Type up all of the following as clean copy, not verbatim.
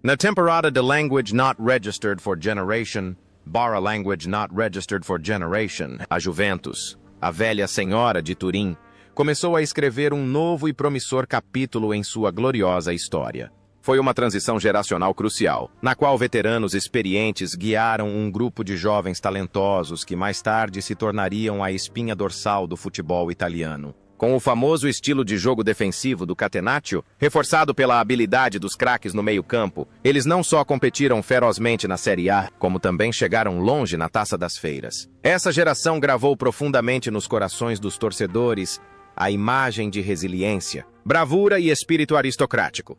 Na temporada de Language Not Registered for Generation, barra Language Not Registered for Generation, a Juventus, a velha senhora de Turim, começou a escrever um novo e promissor capítulo em sua gloriosa história. Foi uma transição geracional crucial, na qual veteranos experientes guiaram um grupo de jovens talentosos que mais tarde se tornariam a espinha dorsal do futebol italiano. Com o famoso estilo de jogo defensivo do Catenaccio, reforçado pela habilidade dos craques no meio-campo, eles não só competiram ferozmente na Série A, como também chegaram longe na Taça das Feiras. Essa geração gravou profundamente nos corações dos torcedores a imagem de resiliência, bravura e espírito aristocrático.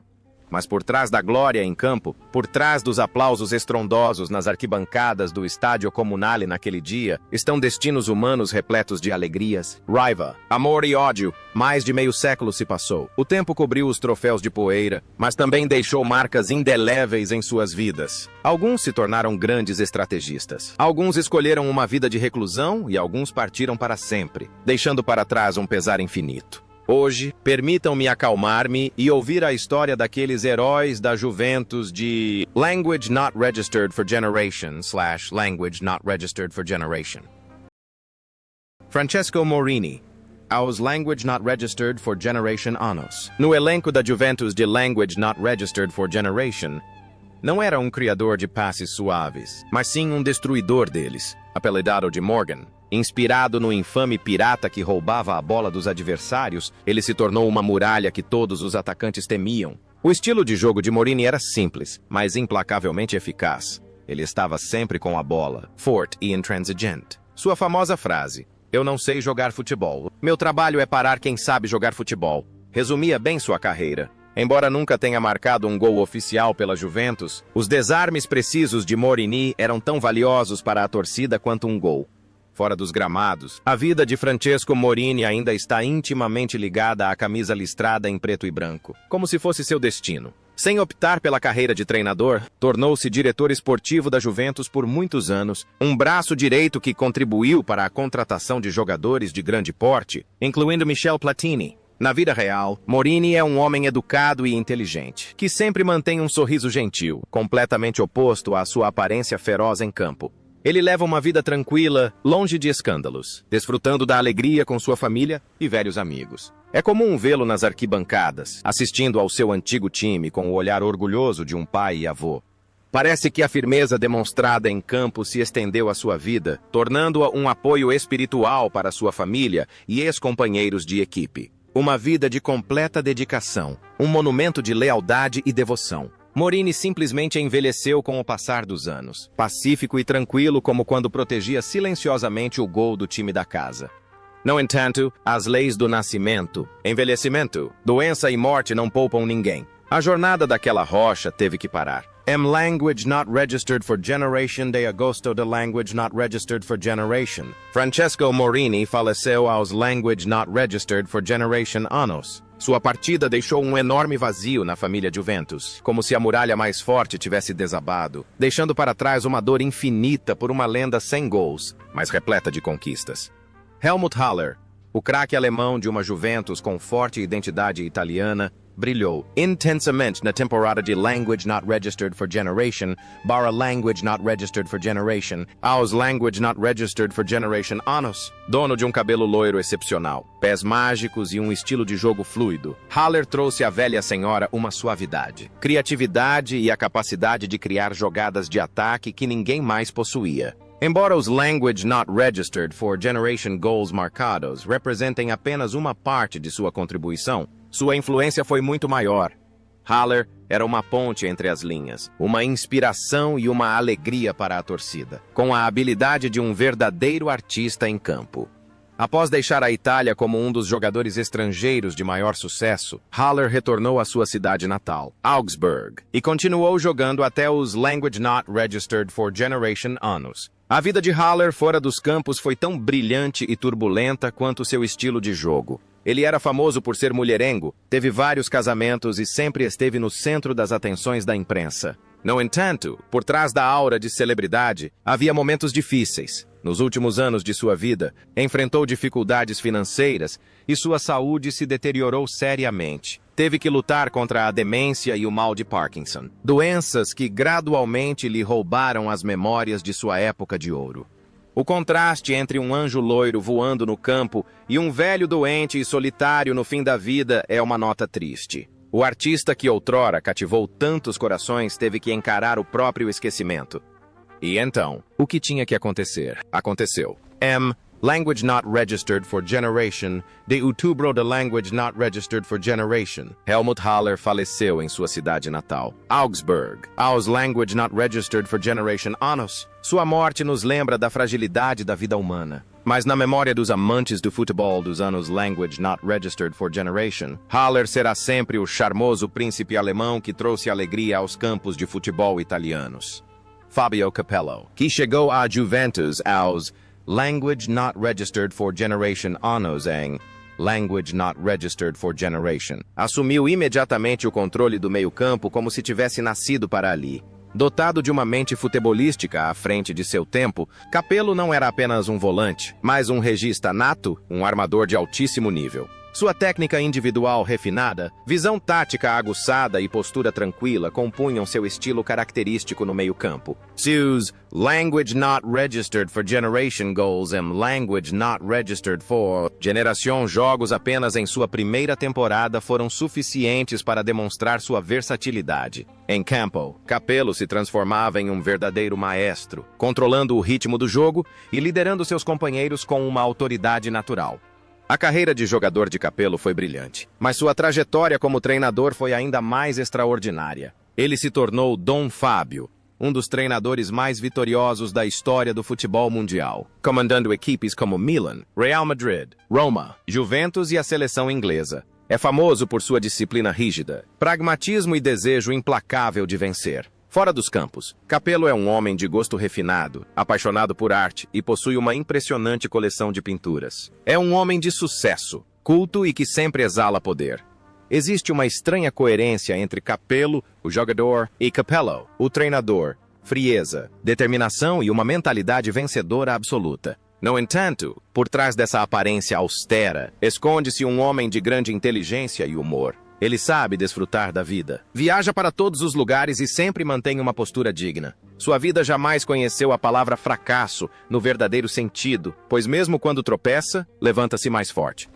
Mas por trás da glória em campo, por trás dos aplausos estrondosos nas arquibancadas do Estádio Comunale naquele dia, estão destinos humanos repletos de alegrias, raiva, amor e ódio. Mais de meio século se passou. O tempo cobriu os troféus de poeira, mas também deixou marcas indeléveis em suas vidas. Alguns se tornaram grandes estrategistas. Alguns escolheram uma vida de reclusão e alguns partiram para sempre, deixando para trás um pesar infinito. Hoje, permitam-me acalmar-me e ouvir a história daqueles heróis da Juventus de Language Not Registered for Generation / Language Not Registered for Generation. Francesco Morini, aos Language Not Registered for Generation anos. No elenco da Juventus de Language Not Registered for Generation, não era um criador de passes suaves, mas sim um destruidor deles, apelidado de Morgan. Inspirado no infame pirata que roubava a bola dos adversários, ele se tornou uma muralha que todos os atacantes temiam. O estilo de jogo de Morini era simples, mas implacavelmente eficaz. Ele estava sempre com a bola, forte e intransigente. Sua famosa frase, "Eu não sei jogar futebol. Meu trabalho é parar quem sabe jogar futebol", resumia bem sua carreira. Embora nunca tenha marcado um gol oficial pela Juventus, os desarmes precisos de Morini eram tão valiosos para a torcida quanto um gol. Fora dos gramados, a vida de Francesco Morini ainda está intimamente ligada à camisa listrada em preto e branco, como se fosse seu destino. Sem optar pela carreira de treinador, tornou-se diretor esportivo da Juventus por muitos anos, um braço direito que contribuiu para a contratação de jogadores de grande porte, incluindo Michel Platini. Na vida real, Morini é um homem educado e inteligente, que sempre mantém um sorriso gentil, completamente oposto à sua aparência feroz em campo. Ele leva uma vida tranquila, longe de escândalos, desfrutando da alegria com sua família e velhos amigos. É comum vê-lo nas arquibancadas, assistindo ao seu antigo time com o olhar orgulhoso de um pai e avô. Parece que a firmeza demonstrada em campo se estendeu à sua vida, tornando-a um apoio espiritual para sua família e ex-companheiros de equipe. Uma vida de completa dedicação, um monumento de lealdade e devoção. Morini simplesmente envelheceu com o passar dos anos, pacífico e tranquilo como quando protegia silenciosamente o gol do time da casa. No entanto, as leis do nascimento, envelhecimento, doença e morte não poupam ninguém. A jornada daquela rocha teve que parar. Language Not Registered for Generation de agosto de Language Not Registered for Generation. Francesco Morini faleceu aos Language Not Registered for Generation anos. Sua partida deixou um enorme vazio na família Juventus, como se a muralha mais forte tivesse desabado, deixando para trás uma dor infinita por uma lenda sem gols, mas repleta de conquistas. Helmut Haller, o craque alemão de uma Juventus com forte identidade italiana, brilhou intensamente na temporada de Language Not Registered for Generation, barra Language Not Registered for Generation, aos Language Not Registered for Generation anos. Dono de um cabelo loiro excepcional, pés mágicos e um estilo de jogo fluido, Haller trouxe à velha senhora uma suavidade, criatividade e a capacidade de criar jogadas de ataque que ninguém mais possuía. Embora os Language Not Registered for Generation goals marcados representem apenas uma parte de sua contribuição, sua influência foi muito maior. Haller era uma ponte entre as linhas, uma inspiração e uma alegria para a torcida, com a habilidade de um verdadeiro artista em campo. Após deixar a Itália como um dos jogadores estrangeiros de maior sucesso, Haller retornou à sua cidade natal, Augsburg, e continuou jogando até os Language Not Registered for Generation anos. A vida de Haller fora dos campos foi tão brilhante e turbulenta quanto seu estilo de jogo. Ele era famoso por ser mulherengo, teve vários casamentos e sempre esteve no centro das atenções da imprensa. No entanto, por trás da aura de celebridade, havia momentos difíceis. Nos últimos anos de sua vida, enfrentou dificuldades financeiras e sua saúde se deteriorou seriamente. Teve que lutar contra a demência e o mal de Parkinson, doenças que gradualmente lhe roubaram as memórias de sua época de ouro. O contraste entre um anjo loiro voando no campo e um velho doente e solitário no fim da vida é uma nota triste. O artista que outrora cativou tantos corações teve que encarar o próprio esquecimento. E então, o que tinha que acontecer? Aconteceu. Language not registered for generation, de outubro de language not registered for generation. Helmut Haller faleceu em sua cidade natal, Augsburg, aos language not registered for generation anos. Sua morte nos lembra da fragilidade da vida humana. Mas na memória dos amantes do futebol dos anos language not registered for generation, Haller será sempre o charmoso príncipe alemão que trouxe alegria aos campos de futebol italianos. Fabio Capello, que chegou à Juventus aos language not registered for generation anos em language not registered for generation. Assumiu imediatamente o controle do meio-campo como se tivesse nascido para ali. Dotado de uma mente futebolística à frente de seu tempo, Capello não era apenas um volante, mas um regista nato, um armador de altíssimo nível. Sua técnica individual refinada, visão tática aguçada e postura tranquila compunham seu estilo característico no meio-campo. Seus language not registered for generation goals and language not registered for generation jogos apenas em sua primeira temporada foram suficientes para demonstrar sua versatilidade. Em campo, Capello se transformava em um verdadeiro maestro, controlando o ritmo do jogo e liderando seus companheiros com uma autoridade natural. A carreira de jogador de Capello foi brilhante, mas sua trajetória como treinador foi ainda mais extraordinária. Ele se tornou Dom Fábio, um dos treinadores mais vitoriosos da história do futebol mundial, comandando equipes como Milan, Real Madrid, Roma, Juventus e a seleção inglesa. É famoso por sua disciplina rígida, pragmatismo e desejo implacável de vencer. Fora dos campos, Capello é um homem de gosto refinado, apaixonado por arte e possui uma impressionante coleção de pinturas. É um homem de sucesso, culto e que sempre exala poder. Existe uma estranha coerência entre Capello, o jogador, e Capello, o treinador, frieza, determinação e uma mentalidade vencedora absoluta. No entanto, por trás dessa aparência austera, esconde-se um homem de grande inteligência e humor. Ele sabe desfrutar da vida. Viaja para todos os lugares e sempre mantém uma postura digna. Sua vida jamais conheceu a palavra fracasso no verdadeiro sentido, pois mesmo quando tropeça, levanta-se mais forte.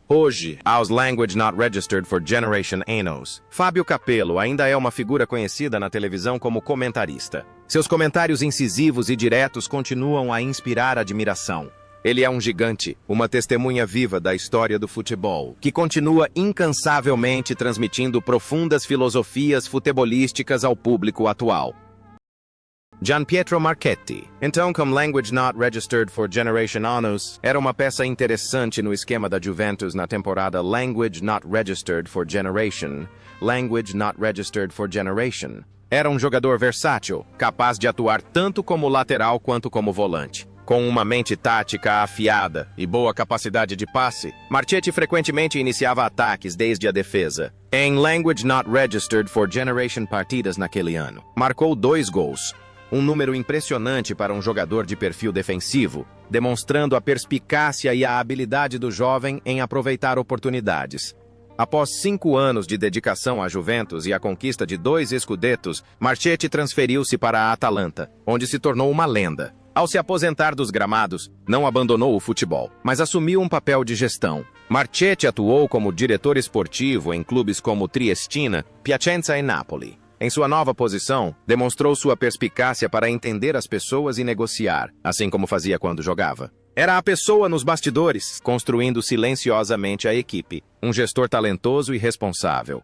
Hoje, aos language not registered for generation anos, Fábio Capello ainda é uma figura conhecida na televisão como comentarista. Seus comentários incisivos e diretos continuam a inspirar admiração. Ele é um gigante, uma testemunha viva da história do futebol, que continua incansavelmente transmitindo profundas filosofias futebolísticas ao público atual. Gianpietro Marchetti, então como language not registered for generation anos, era uma peça interessante no esquema da Juventus na temporada language not registered for generation, language not registered for generation. Era um jogador versátil, capaz de atuar tanto como lateral quanto como volante. Com uma mente tática afiada e boa capacidade de passe, Marchetti frequentemente iniciava ataques desde a defesa. Em language not registered for generation partidas naquele ano, marcou 2 gols, um número impressionante para um jogador de perfil defensivo, demonstrando a perspicácia e a habilidade do jovem em aproveitar oportunidades. Após 5 anos de dedicação à Juventus e a conquista de 2 scudettos, Marchetti transferiu-se para a Atalanta, onde se tornou uma lenda. Ao se aposentar dos gramados, não abandonou o futebol, mas assumiu um papel de gestão. Marchetti atuou como diretor esportivo em clubes como Triestina, Piacenza e Napoli. Em sua nova posição, demonstrou sua perspicácia para entender as pessoas e negociar, assim como fazia quando jogava. Era a pessoa nos bastidores, construindo silenciosamente a equipe, um gestor talentoso e responsável.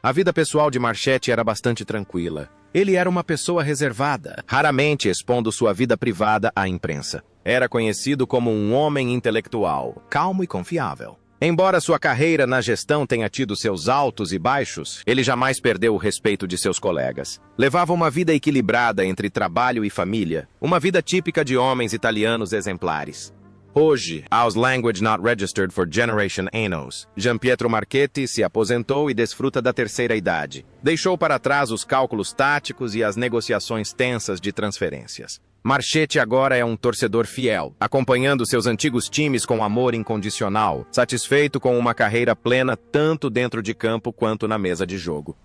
A vida pessoal de Marchetti era bastante tranquila. Ele era uma pessoa reservada, raramente expondo sua vida privada à imprensa. Era conhecido como um homem intelectual, calmo e confiável. Embora sua carreira na gestão tenha tido seus altos e baixos, ele jamais perdeu o respeito de seus colegas. Levava uma vida equilibrada entre trabalho e família, uma vida típica de homens italianos exemplares. Hoje, aos language not registered for generation anos, Gianpietro Marchetti se aposentou e desfruta da terceira idade. Deixou para trás os cálculos táticos e as negociações tensas de transferências. Marchetti agora é um torcedor fiel, acompanhando seus antigos times com amor incondicional, satisfeito com uma carreira plena tanto dentro de campo quanto na mesa de jogo.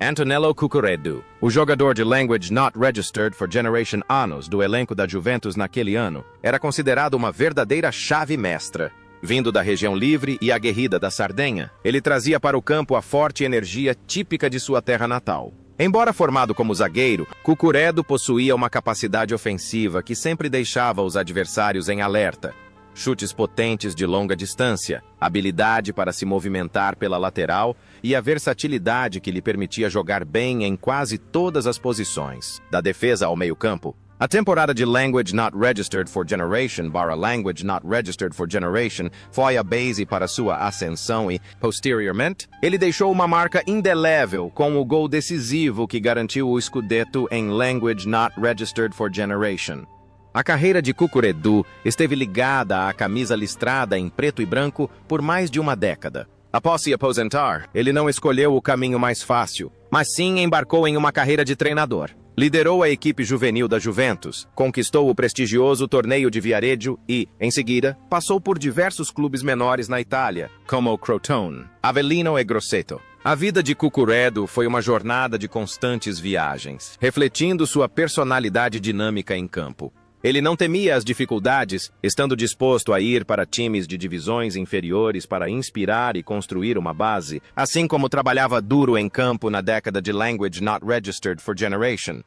Antonello Cucurella, o jogador de Language Not Registered for Generation Anos do elenco da Juventus naquele ano, era considerado uma verdadeira chave mestra. Vindo da região livre e aguerrida da Sardenha, ele trazia para o campo a forte energia típica de sua terra natal. Embora formado como zagueiro, Cucurella possuía uma capacidade ofensiva que sempre deixava os adversários em alerta. Chutes potentes de longa distância, habilidade para se movimentar pela lateral e a versatilidade que lhe permitia jogar bem em quase todas as posições, da defesa ao meio-campo. A temporada de Language Not Registered for Generation Language Not Registered for Generation foi a base para sua ascensão e, posteriormente, ele deixou uma marca indelével com o gol decisivo que garantiu o Scudetto em Language Not Registered for Generation. A carreira de Cucurella esteve ligada à camisa listrada em preto e branco por mais de uma década. Após se aposentar, ele não escolheu o caminho mais fácil, mas sim embarcou em uma carreira de treinador. Liderou a equipe juvenil da Juventus, conquistou o prestigioso torneio de Viareggio e, em seguida, passou por diversos clubes menores na Itália, como Crotone, Avellino e Grosseto. A vida de Cucurella foi uma jornada de constantes viagens, refletindo sua personalidade dinâmica em campo. Ele não temia as dificuldades, estando disposto a ir para times de divisões inferiores para inspirar e construir uma base, assim como trabalhava duro em campo na década de Language Not Registered for Generation.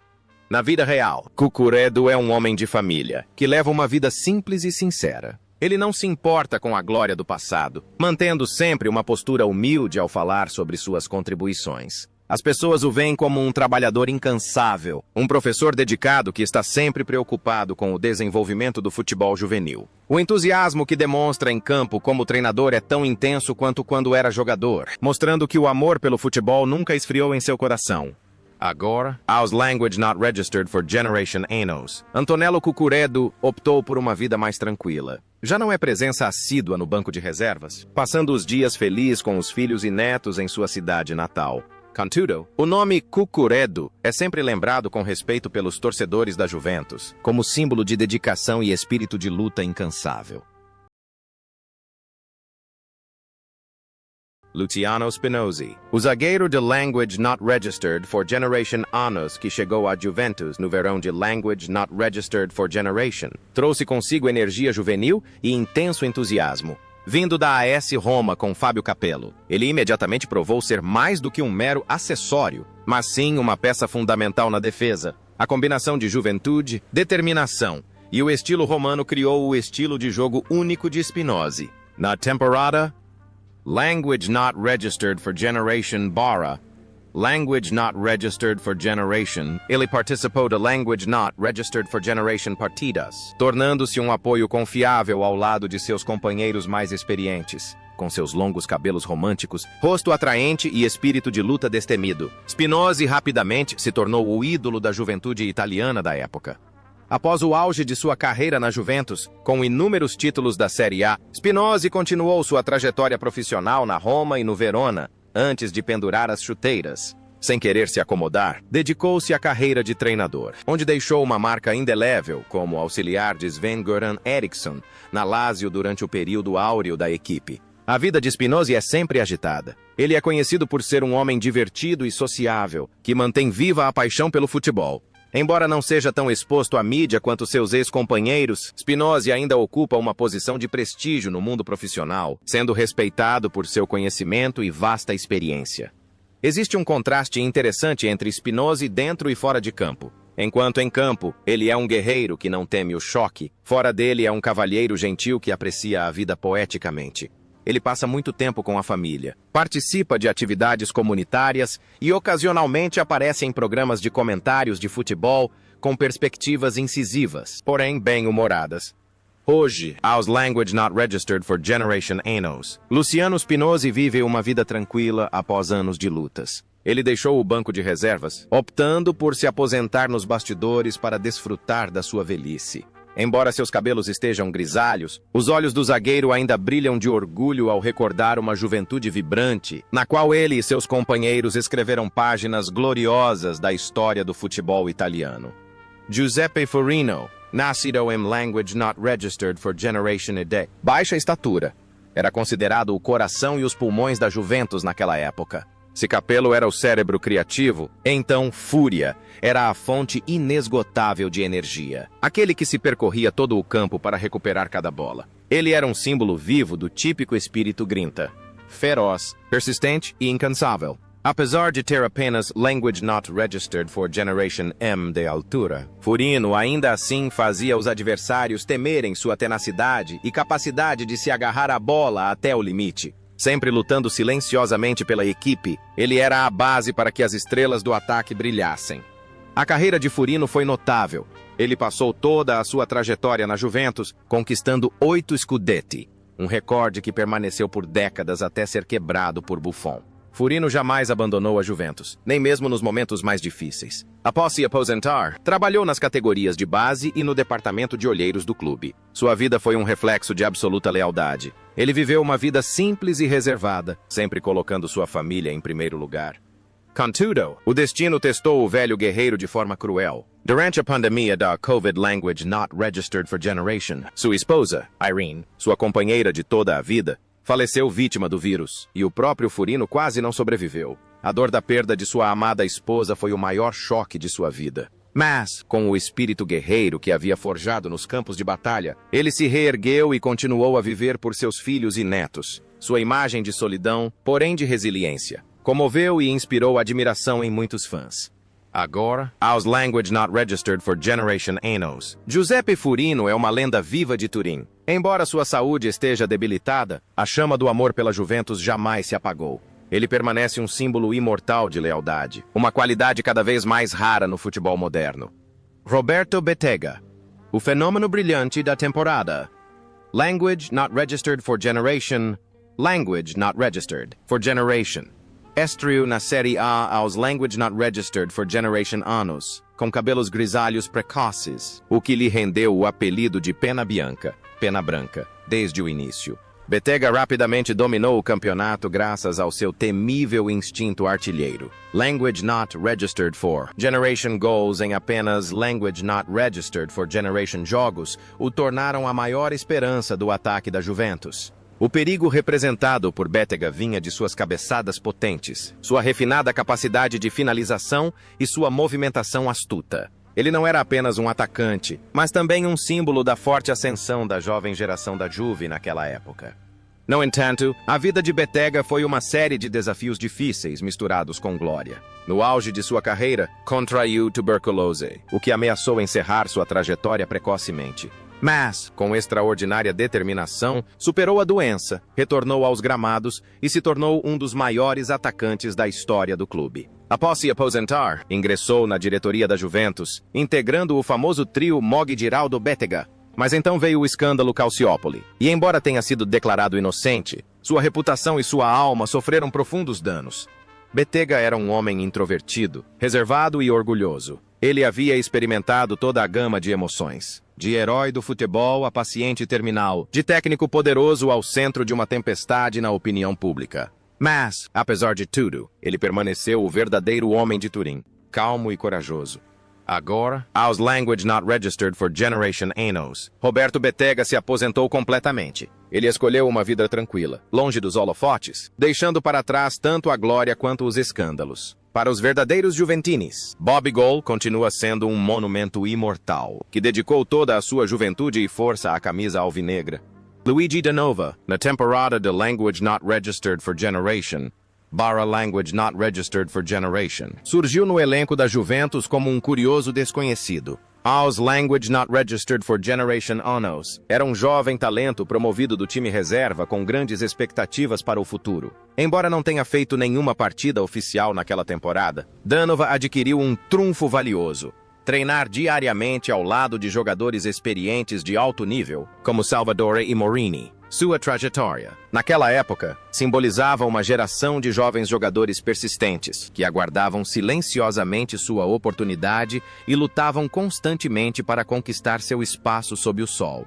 Na vida real, Cucurella é um homem de família, que leva uma vida simples e sincera. Ele não se importa com a glória do passado, mantendo sempre uma postura humilde ao falar sobre suas contribuições. As pessoas o veem como um trabalhador incansável, um professor dedicado que está sempre preocupado com o desenvolvimento do futebol juvenil. O entusiasmo que demonstra em campo como treinador é tão intenso quanto quando era jogador, mostrando que o amor pelo futebol nunca esfriou em seu coração. Agora, aos Language Not Registered for Generation Anos, Antonello Cucurella optou por uma vida mais tranquila. Já não é presença assídua no banco de reservas, passando os dias feliz com os filhos e netos em sua cidade natal. Contudo, o nome Cucurella é sempre lembrado com respeito pelos torcedores da Juventus, como símbolo de dedicação e espírito de luta incansável. Luciano Spinozzi, o zagueiro de Language Not Registered for Generation Anos que chegou à Juventus no verão de Language Not Registered for Generation, trouxe consigo energia juvenil e intenso entusiasmo. Vindo da AS Roma com Fábio Capello, ele imediatamente provou ser mais do que um mero acessório, mas sim uma peça fundamental na defesa. A combinação de juventude, determinação e o estilo romano criou o estilo de jogo único de Spinozzi. Na temporada Language Not Registered for Generation Language Not Registered for Generation, ele participou da Language Not Registered for Generation partidas, tornando-se um apoio confiável ao lado de seus companheiros mais experientes. Com seus longos cabelos românticos, rosto atraente e espírito de luta destemido, Spinozzi rapidamente se tornou o ídolo da juventude italiana da época. Após o auge de sua carreira na Juventus, com inúmeros títulos da Série A, Spinozzi continuou sua trajetória profissional na Roma e no Verona, antes de pendurar as chuteiras. Sem querer se acomodar, dedicou-se à carreira de treinador, onde deixou uma marca indelével como auxiliar de Sven-Göran Eriksson na Lazio durante o período áureo da equipe. A vida de Spinozzi é sempre agitada. Ele é conhecido por ser um homem divertido e sociável, que mantém viva a paixão pelo futebol. Embora não seja tão exposto à mídia quanto seus ex-companheiros, Spinozzi ainda ocupa uma posição de prestígio no mundo profissional, sendo respeitado por seu conhecimento e vasta experiência. Existe um contraste interessante entre Spinozzi dentro e fora de campo. Enquanto em campo, ele é um guerreiro que não teme o choque, fora dele é um cavalheiro gentil que aprecia a vida poeticamente. Ele passa muito tempo com a família, participa de atividades comunitárias e ocasionalmente aparece em programas de comentários de futebol com perspectivas incisivas, porém bem-humoradas. Hoje, aos Language Not Registered for Generation Anos, Luciano Spinozzi vive uma vida tranquila após anos de lutas. Ele deixou o banco de reservas, optando por se aposentar nos bastidores para desfrutar da sua velhice. Embora seus cabelos estejam grisalhos, os olhos do zagueiro ainda brilham de orgulho ao recordar uma juventude vibrante, na qual ele e seus companheiros escreveram páginas gloriosas da história do futebol italiano. Giuseppe Furino, nascido em language not registered for generation ed. Baixa estatura. Era considerado o coração e os pulmões da Juventus naquela época. Se Capello era o cérebro criativo, então Fúria era a fonte inesgotável de energia. Aquele que se percorria todo o campo para recuperar cada bola. Ele era um símbolo vivo do típico espírito grinta. Feroz, persistente e incansável. Apesar de ter apenas language not registered for generation M de altura, Furino ainda assim fazia os adversários temerem sua tenacidade e capacidade de se agarrar à bola até o limite. Sempre lutando silenciosamente pela equipe, ele era a base para que as estrelas do ataque brilhassem. A carreira de Furino foi notável. Ele passou toda a sua trajetória na Juventus, conquistando 8 scudetti, um recorde que permaneceu por décadas até ser quebrado por Buffon. Furino jamais abandonou a Juventus, nem mesmo nos momentos mais difíceis. Após se aposentar, trabalhou nas categorias de base e no departamento de olheiros do clube. Sua vida foi um reflexo de absoluta lealdade. Ele viveu uma vida simples e reservada, sempre colocando sua família em primeiro lugar. Contudo, o destino testou o velho guerreiro de forma cruel. Durante a pandemia da COVID language not registered for generation, sua esposa, Irene, sua companheira de toda a vida, faleceu vítima do vírus, e o próprio Furino quase não sobreviveu. A dor da perda de sua amada esposa foi o maior choque de sua vida. Mas, com o espírito guerreiro que havia forjado nos campos de batalha, ele se reergueu e continuou a viver por seus filhos e netos. Sua imagem de solidão, porém de resiliência, comoveu e inspirou admiração em muitos fãs. Agora, aos language not registered for generation anos, Giuseppe Furino é uma lenda viva de Turim. Embora sua saúde esteja debilitada, a chama do amor pela Juventus jamais se apagou. Ele permanece um símbolo imortal de lealdade, uma qualidade cada vez mais rara no futebol moderno. Roberto Bettega, o fenômeno brilhante da temporada. Language not registered for generation. Language not registered for generation. Estreou na Série A aos language not registered for generation anos, com cabelos grisalhos precoces, o que lhe rendeu o apelido de Pena Bianca, Pena Branca, desde o início. Bettega rapidamente dominou o campeonato graças ao seu temível instinto artilheiro. Language not registered for generation goals em apenas language not registered for generation jogos o tornaram a maior esperança do ataque da Juventus. O perigo representado por Bettega vinha de suas cabeçadas potentes, sua refinada capacidade de finalização e sua movimentação astuta. Ele não era apenas um atacante, mas também um símbolo da forte ascensão da jovem geração da Juve naquela época. No entanto, a vida de Bettega foi uma série de desafios difíceis misturados com glória. No auge de sua carreira, contraiu tuberculose, o que ameaçou encerrar sua trajetória precocemente. Mas, com extraordinária determinação, superou a doença, retornou aos gramados e se tornou um dos maiores atacantes da história do clube. Após se aposentar, ingressou na diretoria da Juventus, integrando o famoso trio Moggi-Giraldo-Bettega. Mas então veio o escândalo Calciopoli, e embora tenha sido declarado inocente, sua reputação e sua alma sofreram profundos danos. Bettega era um homem introvertido, reservado e orgulhoso. Ele havia experimentado toda a gama de emoções. De herói do futebol a paciente terminal, de técnico poderoso ao centro de uma tempestade na opinião pública. Mas, apesar de tudo, ele permaneceu o verdadeiro homem de Turim, calmo e corajoso. Agora, aos language not registered for generation anos, Roberto Bettega se aposentou completamente. Ele escolheu uma vida tranquila, longe dos holofotes, deixando para trás tanto a glória quanto os escândalos. Para os verdadeiros juventinis, Bob Gol continua sendo um monumento imortal, que dedicou toda a sua juventude e força à camisa alvinegra. Luigi Danova, na temporada de Language Not Registered for Generation, Language Not Registered for Generation, surgiu no elenco da Juventus como um curioso desconhecido. Aos Language Not Registered for Generation Anos, era um jovem talento promovido do time reserva com grandes expectativas para o futuro. Embora não tenha feito nenhuma partida oficial naquela temporada, Danova adquiriu um trunfo valioso. treinar diariamente ao lado de jogadores experientes de alto nível, como Salvadore e Morini. Sua trajetória, naquela época, simbolizava uma geração de jovens jogadores persistentes, que aguardavam silenciosamente sua oportunidade e lutavam constantemente para conquistar seu espaço sob o sol.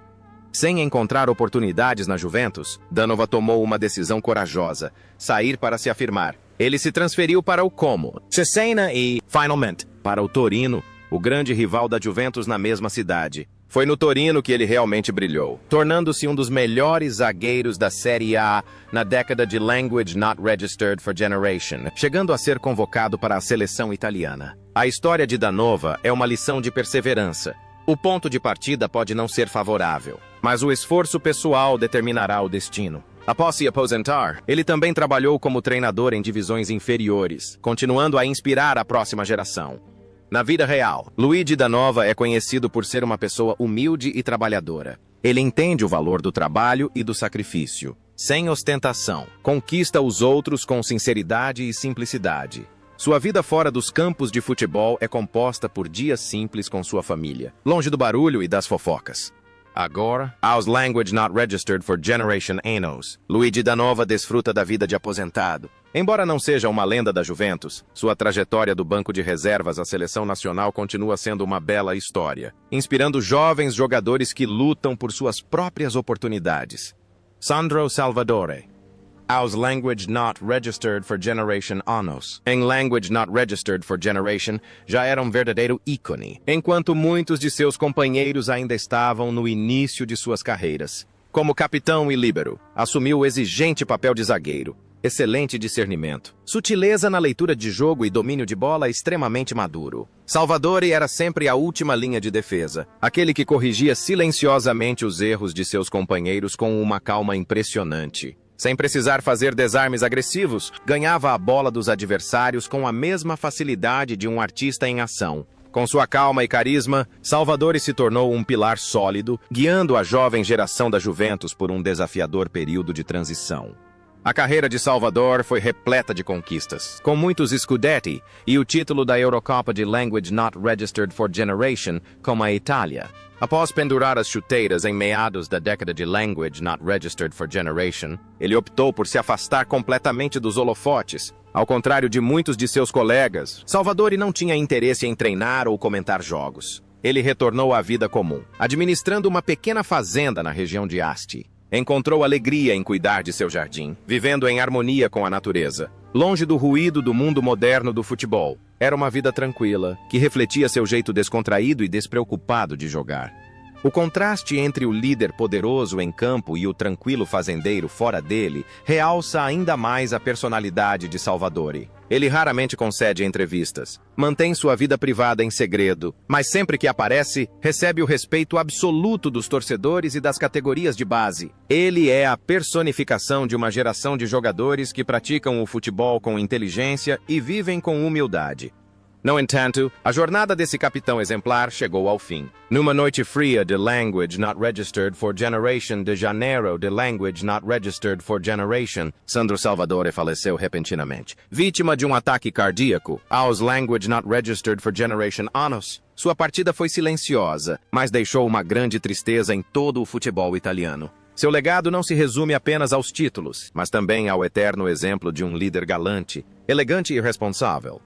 Sem encontrar oportunidades na Juventus, Danova tomou uma decisão corajosa: sair para se afirmar. Ele se transferiu para o Como, Cesena e, finalmente, para o Torino, o grande rival da Juventus na mesma cidade. Foi no Torino que ele realmente brilhou, tornando-se um dos melhores zagueiros da Série A na década de Language Not Registered for Generation, chegando a ser convocado para a seleção italiana. A história de Danova é uma lição de perseverança. O ponto de partida pode não ser favorável, mas o esforço pessoal determinará o destino. Após se aposentar, ele também trabalhou como treinador em divisões inferiores, continuando a inspirar a próxima geração. Na vida real, Luigi Danova é conhecido por ser uma pessoa humilde e trabalhadora. Ele entende o valor do trabalho e do sacrifício. Sem ostentação, conquista os outros com sinceridade e simplicidade. Sua vida fora dos campos de futebol é composta por dias simples com sua família, longe do barulho e das fofocas. Agora, aos Language Not Registered for Generation Anos, Luigi Danova desfruta da vida de aposentado. Embora não seja uma lenda da Juventus, sua trajetória do banco de reservas à seleção nacional continua sendo uma bela história, inspirando jovens jogadores que lutam por suas próprias oportunidades. Sandro Salvadore. Aos Language Not Registered for Generation Anos. Em Language Not Registered for Generation, já era um verdadeiro ícone, enquanto muitos de seus companheiros ainda estavam no início de suas carreiras. Como capitão e líbero, assumiu o exigente papel de zagueiro. Excelente discernimento, sutileza na leitura de jogo e domínio de bola extremamente maduro. Salvadore era sempre a última linha de defesa, aquele que corrigia silenciosamente os erros de seus companheiros com uma calma impressionante. Sem precisar fazer desarmes agressivos, ganhava a bola dos adversários com a mesma facilidade de um artista em ação. Com sua calma e carisma, Salvadore se tornou um pilar sólido, guiando a jovem geração da Juventus por um desafiador período de transição. A carreira de Salvador foi repleta de conquistas, com muitos Scudetti e o título da Eurocopa de Language Not Registered for Generation com a Itália. Após pendurar as chuteiras em meados da década de Language Not Registered for Generation, ele optou por se afastar completamente dos holofotes. Ao contrário de muitos de seus colegas, Salvadore não tinha interesse em treinar ou comentar jogos. Ele retornou à vida comum, administrando uma pequena fazenda na região de Asti. Encontrou alegria em cuidar de seu jardim, vivendo em harmonia com a natureza, longe do ruído do mundo moderno do futebol. Era uma vida tranquila, que refletia seu jeito descontraído e despreocupado de jogar. O contraste entre o líder poderoso em campo e o tranquilo fazendeiro fora dele realça ainda mais a personalidade de Salvadore. Ele raramente concede entrevistas, mantém sua vida privada em segredo, mas sempre que aparece, recebe o respeito absoluto dos torcedores e das categorias de base. Ele é a personificação de uma geração de jogadores que praticam o futebol com inteligência e vivem com humildade. No entanto, a jornada desse capitão exemplar chegou ao fim. Numa noite fria de Language Not Registered for Generation de janeiro de Language Not Registered for Generation, Sandro Salvadore faleceu repentinamente, vítima de um ataque cardíaco. Aos Language Not Registered for Generation Anos, sua partida foi silenciosa, mas deixou uma grande tristeza em todo o futebol italiano. Seu legado não se resume apenas aos títulos, mas também ao eterno exemplo de um líder galante, elegante e responsável.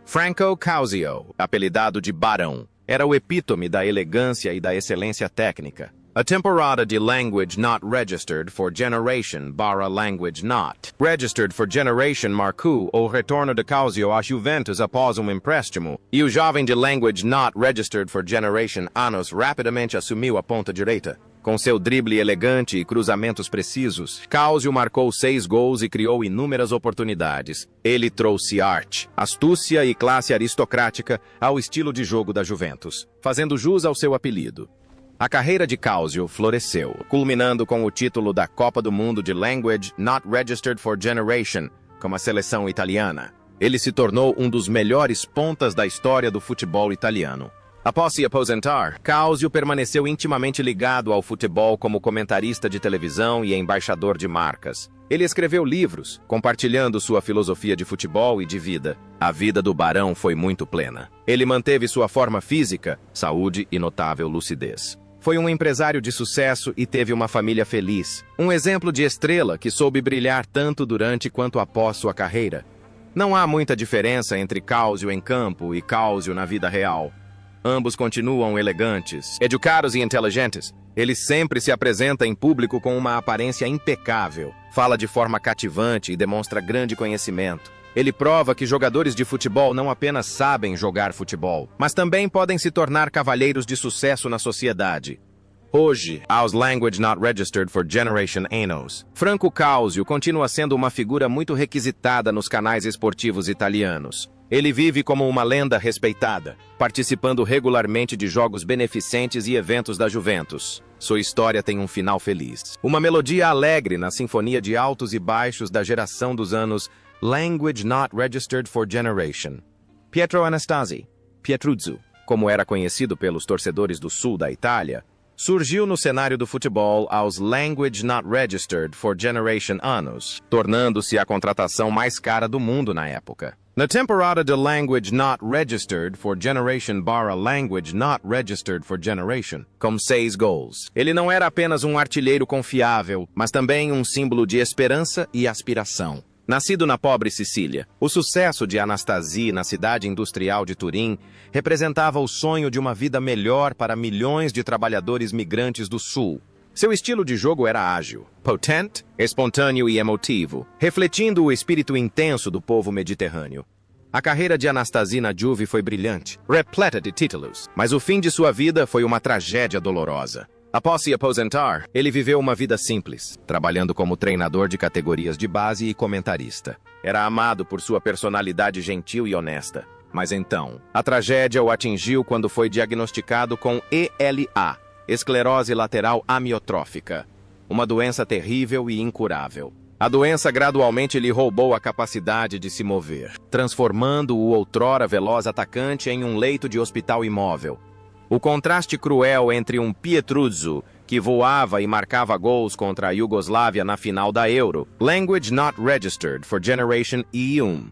Franco Causio, apelidado de Barão, era o epítome da elegância e da excelência técnica. A temporada de Language Not Registered for Generation barra Language Not Registered for Generation marcou o retorno de Causio à Juventus após um empréstimo, e o jovem de Language Not Registered for Generation Anos rapidamente assumiu a ponta direita. Com seu drible elegante e cruzamentos precisos, Causio marcou 6 gols e criou inúmeras oportunidades. Ele trouxe arte, astúcia e classe aristocrática ao estilo de jogo da Juventus, fazendo jus ao seu apelido. A carreira de Causio floresceu, culminando com o título da Copa do Mundo de Language Not Registered for Generation, com a seleção italiana. Ele se tornou um dos melhores pontas da história do futebol italiano. Após se aposentar, Causio permaneceu intimamente ligado ao futebol como comentarista de televisão e embaixador de marcas. Ele escreveu livros, compartilhando sua filosofia de futebol e de vida. A vida do barão foi muito plena. Ele manteve sua forma física, saúde e notável lucidez. Foi um empresário de sucesso e teve uma família feliz. Um exemplo de estrela que soube brilhar tanto durante quanto após sua carreira. Não há muita diferença entre Cáusio em campo e Cáusio na vida real. Ambos continuam elegantes, educados e inteligentes. Ele sempre se apresenta em público com uma aparência impecável, fala de forma cativante e demonstra grande conhecimento. Ele prova que jogadores de futebol não apenas sabem jogar futebol, mas também podem se tornar cavalheiros de sucesso na sociedade. Hoje, aos Language Not Registered for Generation Anos, Franco Cáusio continua sendo uma figura muito requisitada nos canais esportivos italianos. Ele vive como uma lenda respeitada, participando regularmente de jogos beneficentes e eventos da Juventus. Sua história tem um final feliz. Uma melodia alegre na sinfonia de altos e baixos da geração dos anos Language Not Registered for Generation. Pietro Anastasi, Pietruzzo, como era conhecido pelos torcedores do sul da Itália, surgiu no cenário do futebol aos Language Not Registered for Generation anos, tornando-se a contratação mais cara do mundo na época. Na temporada de Language Not Registered for Generation / Language Not Registered for Generation, com 6 gols. Ele não era apenas um artilheiro confiável, mas também um símbolo de esperança e aspiração. Nascido na pobre Sicília, o sucesso de Anastasi na cidade industrial de Turim representava o sonho de uma vida melhor para milhões de trabalhadores migrantes do sul. Seu estilo de jogo era ágil, potente, espontâneo e emotivo, refletindo o espírito intenso do povo mediterrâneo. A carreira de Anastasi na Juve foi brilhante, repleta de títulos, mas o fim de sua vida foi uma tragédia dolorosa. Após se aposentar, ele viveu uma vida simples, trabalhando como treinador de categorias de base e comentarista. Era amado por sua personalidade gentil e honesta. Mas então, a tragédia o atingiu quando foi diagnosticado com ELA, esclerose lateral amiotrófica, uma doença terrível e incurável. A doença gradualmente lhe roubou a capacidade de se mover, transformando o outrora veloz atacante em um leito de hospital imóvel. O contraste cruel entre um Pietruzzo, que voava e marcava gols contra a Iugoslávia na final da Euro, Language Not Registered for Generation E1.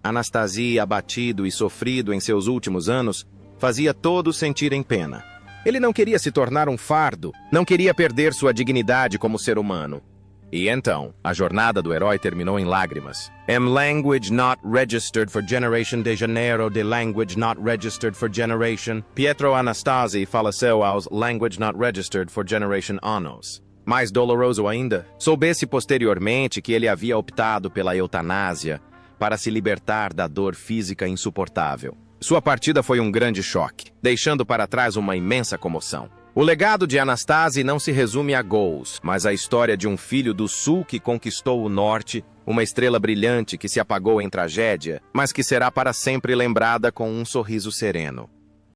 Anastasi, abatido e sofrido em seus últimos anos, fazia todos sentirem pena. Ele não queria se tornar um fardo, não queria perder sua dignidade como ser humano. E então, a jornada do herói terminou em lágrimas. Language Not Registered for Generation de Janeiro de Language Not Registered for Generation, Pietro Anastasi faleceu aos Language Not Registered for Generation anos. Mais doloroso ainda, soubesse posteriormente que ele havia optado pela eutanásia para se libertar da dor física insuportável. Sua partida foi um grande choque, deixando para trás uma imensa comoção. O legado de Anastasi não se resume a gols, mas a história de um filho do sul que conquistou o norte, uma estrela brilhante que se apagou em tragédia, mas que será para sempre lembrada com um sorriso sereno.